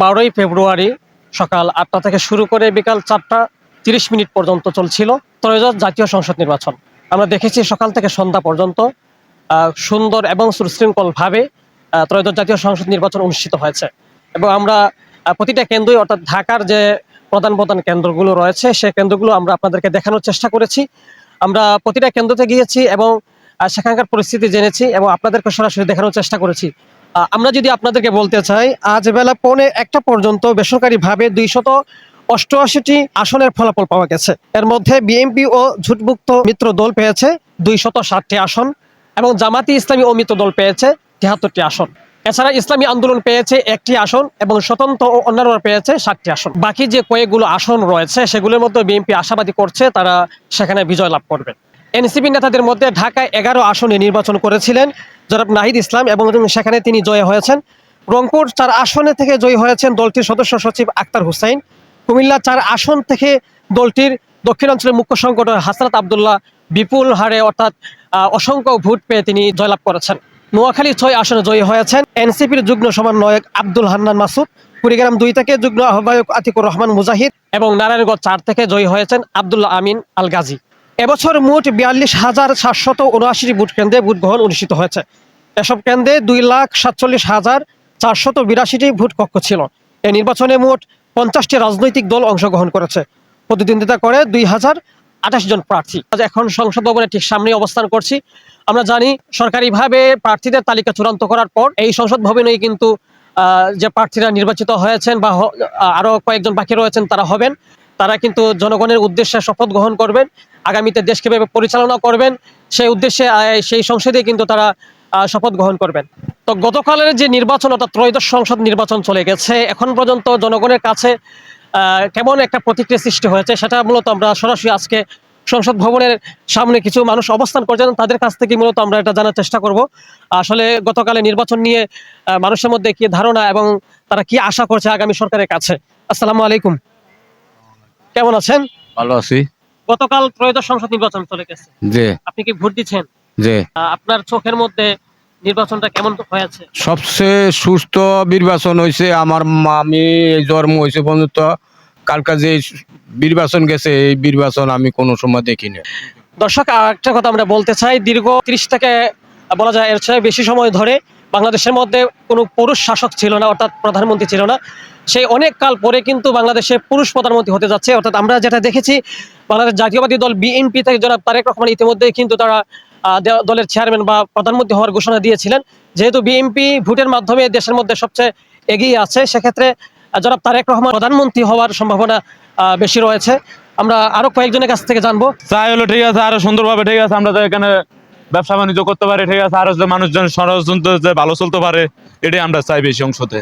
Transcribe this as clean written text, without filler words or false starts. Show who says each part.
Speaker 1: 12ই ফেব্রুয়ারি সকাল 8টা থেকে শুরু করে বিকাল 4টা 30 মিনিট পর্যন্ত চলছিল ত্রয়োদশ জাতীয় সংসদ নির্বাচন। আমরা দেখেছি সকাল থেকে সন্ধ্যা পর্যন্ত সুন্দর এবং সুশৃঙ্খলভাবে ত্রয়োদশ জাতীয় সংসদ নির্বাচন অনুষ্ঠিত হয়েছে এবং আমরা প্রতিটা কেন্দ্রই অর্থাৎ ঢাকার যে প্রধান প্রধান কেন্দ্রগুলো রয়েছে সেই কেন্দ্রগুলো আমরা আপনাদেরকে দেখানোর চেষ্টা করেছি। আমরা প্রতিটা কেন্দ্রতে গিয়েছি এবং সেখানকার পরিস্থিতি জেনেছি এবং আপনাদেরকে সরাসরি দেখানোর চেষ্টা করেছি। আমরা যদি আপনাদেরকে বলতে চাই, আজ বেলা 1:45 পর্যন্ত বেসরকারিভাবে 288টি আসনের ফলাফল পাওয়া গেছে। এর মধ্যে বিএনপি ও ঝুটমুক্ত মিত্র দল পেয়েছে 260টি আসন এবং জামাতি ইসলামী ও মিত্র দল পেয়েছে 73টি আসন। এছাড়া ইসলামী আন্দোলন পেয়েছে 1টি আসন এবং স্বতন্ত্র ও অন্যান্যরা পেয়েছে 7টি আসন। বাকি যে কয়েকগুলো আসন রয়েছে সেগুলোর মধ্যে বিএনপি আশাবাদী করছে তারা সেখানে বিজয় লাভ করবে। এনসিপি নেতাদের মধ্যে ঢাকায় 11 আসনে নির্বাচন করেছিলেন জনাব নাহিদ ইসলাম এবং সেখানে তিনি জয়ী হয়েছেন। রংপুর 4 আসনে থেকে জয়ী হয়েছেন দলটির সদস্য সচিব আক্তার হুসাইন। কুমিল্লা 4 আসন থেকে দলটির দক্ষিণাঞ্চলের মুখ্য সংগঠক হাসনাত আবদুল্লাহ বিপুল হারে অর্থাৎ অসংখ্য ভোট পেয়ে তিনি জয়লাভ করেছেন। নোয়াখালী 6 আসনে জয়ী হয়েছেন এনসিপির যুগ্ম সমন্বয়ক আব্দুল হান্নান মাসুদ। কুড়িগ্রাম 2 থেকে যুগ্ম আহ্বায়ক আতিকুর রহমান মুজাহিদ এবং নারায়ণগঞ্জ 4 থেকে জয়ী হয়েছেন আব্দুল্লাহ আমিন আল গাজী। এবছর মোট 42,779টি ভোট কেন্দ্রে ভোট গ্রহণ অনুষ্ঠিত হয়েছে। এসব কেন্দ্রে 2,47,482টি ভোট কক্ষ ছিল। এই নির্বাচনে মোট 50টি রাজনৈতিক দল অংশগ্রহণ করেছে। প্রতিদ্বন্দ্বিতা করে 2,028 জন প্রার্থী। আজ এখন সংসদ ভবনের ঠিক সামনে অবস্থান করছি। আমরা জানি সরকারিভাবে প্রার্থীদের তালিকা চূড়ান্ত করার পর এই সংসদ ভবনেই কিন্তু যে প্রার্থীরা নির্বাচিত হয়েছেন বা আরো কয়েকজন বাকি রয়েছেন তারা হবেন। তারা কিন্তু জনগণের উদ্দেশ্যে শপথ গ্রহণ করবেন, আগামীতে দেশকে কিভাবে পরিচালনা করবেন সেই উদ্দেশ্যে সেই সংসদে কিন্তু তারা শপথ গ্রহণ করবেন। তো গতকালের যে নির্বাচন অর্থাৎ ত্রয়োদশ সংসদ নির্বাচন চলে গেছে, এখন পর্যন্ত জনগণের কাছে কেমন একটা প্রতিক্রিয়া সৃষ্টি হয়েছে সেটা মূলত আমরা সরাসরি আজকে সংসদ ভবনের সামনে কিছু মানুষ অবস্থান করছেন তাদের কাছ থেকে মূলত আমরা এটা জানার চেষ্টা করব আসলে গতকালের নির্বাচন নিয়ে মানুষের মধ্যে কি ধারণা এবং তারা কি আশা করছে আগামী সরকারের কাছে। আসসালামু আলাইকুম, কেমন আছেন?
Speaker 2: ভালো আছি।
Speaker 1: গতকাল ত্রয়োদশ সংসদ নির্বাচন চলে গেছে,
Speaker 2: জি
Speaker 1: আপনি কি ভোট দিচ্ছেন?
Speaker 2: জি
Speaker 1: আপনার চোখের মধ্যে নির্বাচনটা কেমন হয়েছে?
Speaker 2: সবচেয়ে সুস্থ নির্বাচন হয়েছে। আমার আমি এই জন্ম হয়েছে পর্যন্ত কালকা যে নির্বাচন গেছে এই নির্বাচন আমি কোনো সময় দেখিনি।
Speaker 1: দর্শক, একটা কথা আমরা বলতে চাই, দীর্ঘ 30 থেকে বলা যায় এর চেয়ে বেশি সময় ধরে বাংলাদেশের মধ্যে কোনো পুরুষ শাসক ছিল না, অর্থাৎ প্রধানমন্ত্রী ছিল না। সেই অনেক কাল পরে কিন্তু বাংলাদেশে পুরুষ প্রধানমন্ত্রী হতে যাচ্ছে। অর্থাৎ আমরা যেটা দেখেছি, বাংলাদেশ জাতীয়বাদী দল বিএনপি থেকে জনাব তারেক রহমান ইতিমধ্যেই কিন্তু তারা দলের চেয়ারম্যান বা প্রধানমন্ত্রী হওয়ার ঘোষণা দিয়েছিলেন। যেহেতু বিএনপি ভোটের মাধ্যমে দেশের মধ্যে সবচেয়ে এগিয়ে আছে, সেক্ষেত্রে জনাব তারেক রহমান প্রধানমন্ত্রী হওয়ার সম্ভাবনা বেশি রয়েছে। আমরা আরো কয়েকজনের কাছ থেকে জানবো।
Speaker 3: চাই হলো ঠিক আছে, আরো সুন্দরভাবে ঠিক আছে, আমরা তো এখানে ব্যবসা বাণিজ্য করতে পারি ঠিক আছে, আরো যে মানুষজন ষড়যন্ত্র যে ভালো চলতে পারে এটাই আমরা চাই বেশি অংশতে।